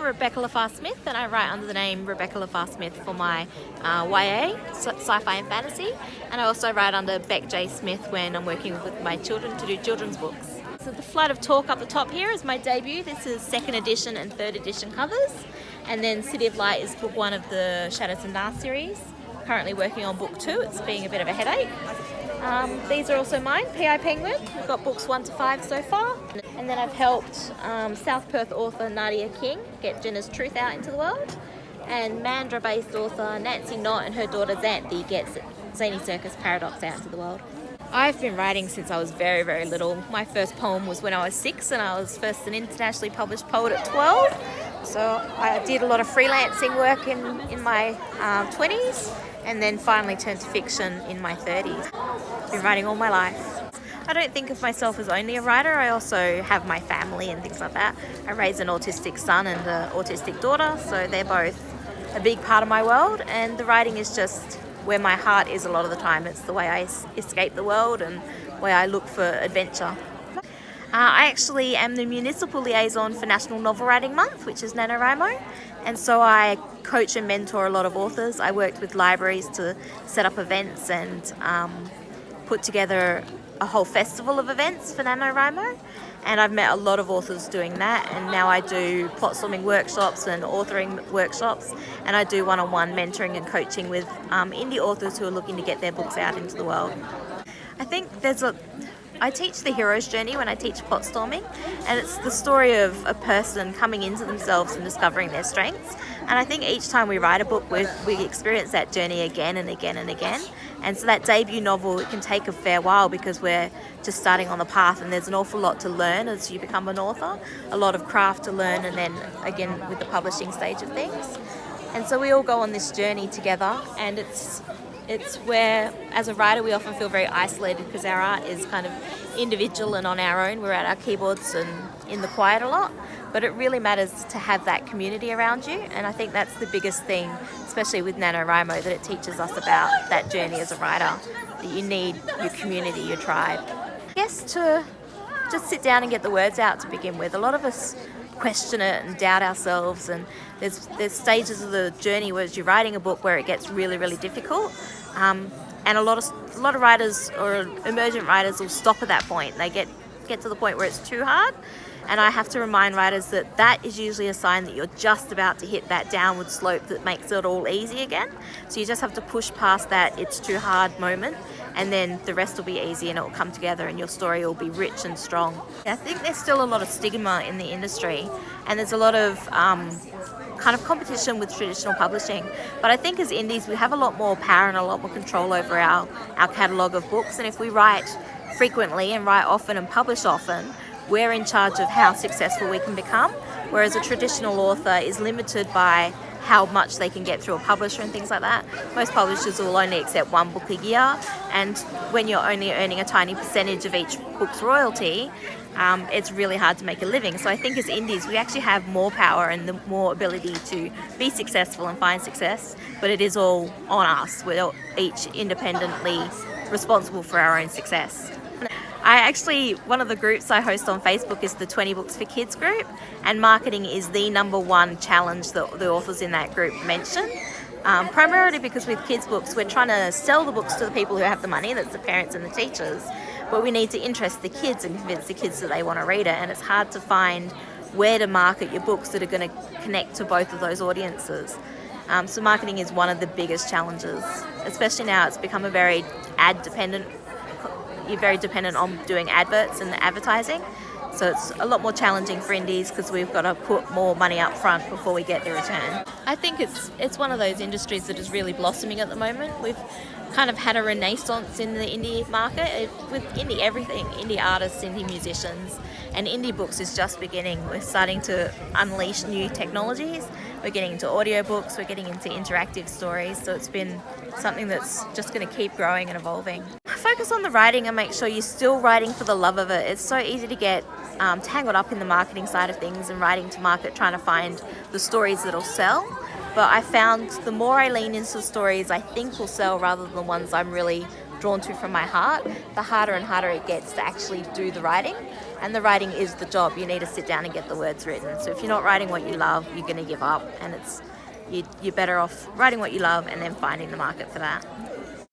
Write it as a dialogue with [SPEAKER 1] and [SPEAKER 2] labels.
[SPEAKER 1] Rebecca Laffar-Smith, and I write under the name Rebecca Laffar-Smith for my YA, sci-fi and fantasy, and I also write under Beck J. Smith when I'm working with my children to do children's books. So the Flood of Talk up the top here is my debut. This is 2nd edition and 3rd edition covers, and then City of Light is book 1 of the Shadows and Dark series. Currently working on book 2, it's being a bit of a headache. These are also mine, P.I. Penguin. We've got books 1 to 5 so far. And then I've helped South Perth author Nadia King get Jenna's Truth out into the world. And Mandurah-based author Nancy Knott and her daughter Xanthi gets Zany Circus Paradox out into the world. I've been writing since I was very, very little. My first poem was when I was 6, and I was first an internationally published poet at 12. So I did a lot of freelancing work in my 20s, and then finally turned to fiction in my 30s. I've been writing all my life. I don't think of myself as only a writer. I also have my family and things like that. I raise an autistic son and an autistic daughter, so they're both a big part of my world, and the writing is just where my heart is a lot of the time. It's the way I escape the world and way I look for adventure. I actually am the municipal liaison for National Novel Writing Month, which is NaNoWriMo, and so I coach and mentor a lot of authors. I worked with libraries to set up events and put together a whole festival of events for NaNoWriMo, and I've met a lot of authors doing that, and now I do plot storming workshops and authoring workshops, and I do one-on-one mentoring and coaching with indie authors who are looking to get their books out into the world. I think I teach the hero's journey when I teach plot storming, and it's the story of a person coming into themselves and discovering their strengths. And I think each time we write a book, we experience that journey again and again and again. And so that debut novel, it can take a fair while because we're just starting on the path, and there's an awful lot to learn as you become an author, a lot of craft to learn, and then again with the publishing stage of things. And so we all go on this journey together, and it's where, as a writer, we often feel very isolated because our art is kind of individual and on our own. We're at our keyboards and in the quiet a lot, but it really matters to have that community around you, and I think that's the biggest thing, especially with NaNoWriMo, that it teaches us about that journey as a writer, that you need your community, your tribe. I guess to just sit down and get the words out to begin with. A lot of us question it and doubt ourselves, and there's stages of the journey where you're writing a book where it gets really, really difficult, and a lot of writers or emergent writers will stop at that point. They get to the point where it's too hard, and I have to remind writers that that is usually a sign that you're just about to hit that downward slope that makes it all easy again. So you just have to push past that it's too hard moment, and then the rest will be easy and it will come together and your story will be rich and strong. I think there's still a lot of stigma in the industry, and there's a lot of kind of competition with traditional publishing, but I think as indies we have a lot more power and a lot more control over our catalogue of books, and if we write frequently and write often and publish often, we're in charge of how successful we can become, whereas a traditional author is limited by how much they can get through a publisher and things like that. Most publishers will only accept 1 book a year, and when you're only earning a tiny percentage of each book's royalty, it's really hard to make a living. So I think as indies we actually have more power and the more ability to be successful and find success, but it is all on us. We're each independently responsible for our own success. One of the groups I host on Facebook is the 20 Books for Kids group, and marketing is the #1 challenge that the authors in that group mention. Primarily because with kids' books, we're trying to sell the books to the people who have the money, that's the parents and the teachers, but we need to interest the kids and convince the kids that they want to read it, and it's hard to find where to market your books that are going to connect to both of those audiences. So marketing is one of the biggest challenges, especially now it's become you're very dependent on doing adverts and advertising, so it's a lot more challenging for indies because we've got to put more money up front before we get the return. I think it's one of those industries that is really blossoming at the moment. We've kind of had a renaissance in the indie market with indie everything, indie artists, indie musicians, and indie books is just beginning. We're starting to unleash new technologies. We're getting into audiobooks, we're getting into interactive stories, so it's been something that's just going to keep growing and evolving. Focus on the writing and make sure you're still writing for the love of it. It's so easy to get tangled up in the marketing side of things and writing to market, trying to find the stories that'll sell. But I found the more I lean into the stories I think will sell rather than the ones I'm really drawn to from my heart, the harder and harder it gets to actually do the writing. And the writing is the job. You need to sit down and get the words written. So if you're not writing what you love, you're going to give up, and you're better off writing what you love and then finding the market for that.